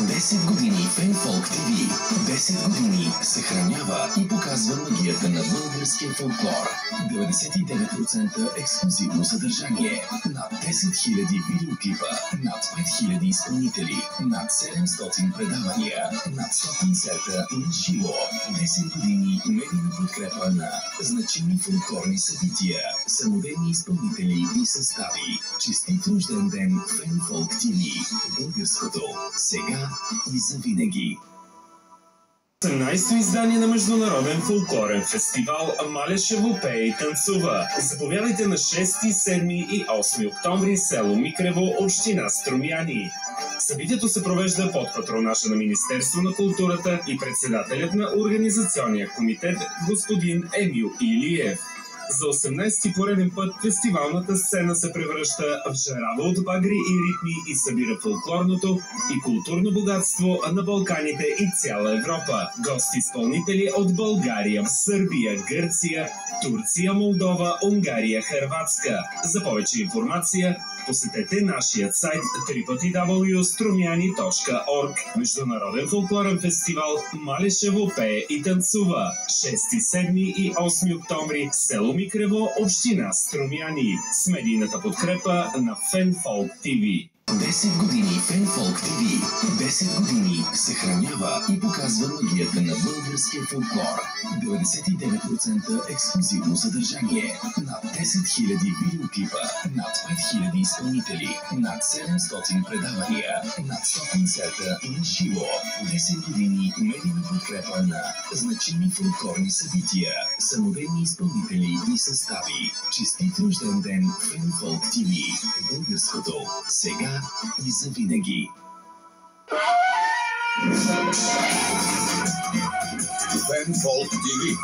10 години Фенфолк ТВ. 10 години съхранява и показва магията на българския фолклор. 99% ексклюзивно съдържание. Над 10 000 видеоклипа. Над 5000 изпълнители. Над 700 предавания. Над 100 концерта на живо. 10 години медийна подкрепа на значими фолклорни събития, самодейни изпълнители и състави. Честит рожден ден Фенфолк ТВ. Българското сега и завинаги. 18-то издание на Международен фолклорен фестивал Малешево пее и танцува. Заповядайте на 6, 7 и 8 октомври село Микрево, община Струмяни. Събитието се провежда под патронажа на Министерство на културата и председателят на Организационния комитет господин Емил Илиев. За 18-ти пореден път фестивалната сцена се превръща в жарава от багри и ритми и събира фолклорното и културно богатство на Балканите и цяла Европа. Гости-изпълнители от България, Сърбия, Гърция, Турция, Молдова, Унгария, Хърватска. За повече информация посетете нашия сайт www.strumiani.org. Международен фолклорен фестивал Малешево пее и танцува. 6, 7 и 8 октомври, село Микрево, община Струмяни. С медийната подкрепа на Фенфолк ТВ. 10 години Фенфолк ТВ. 10 години съхранява и показва магията на българския фолклор. 99% ексклюзивно съдържание. Над 10 000 видеоклипа. Над 5000 изпълнители. Над 700 предавания. Над 100 концерта на живо. 10 години медийна подкрепа на значими фолклорни събития, самодейни изпълнители и състави. Честит рожден ден Фенфолк ТВ. Българското сега и завинаги. Фенфолк ТВ.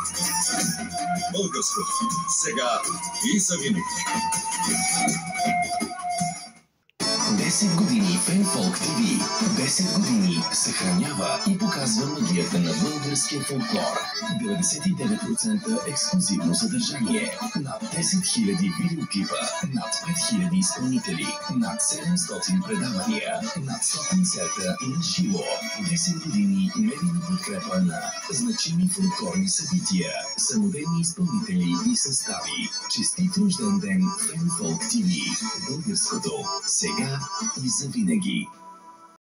Българското сега и завинаги. 10 години Фенфолк ТВ. 10 години съхранява и показва магията на българския фолклор. 99% ексклюзивно съдържание. Над 10 000 видеоклипа. Над 5000 изпълнители. Над 700 предавания. Над 100 концерта на живо. 10 години медийна подкрепа на значими фолклорни събития, самодейни изпълнители и състави. Честит рожден ден Фенфолк ТВ. Българското сега и завинаги.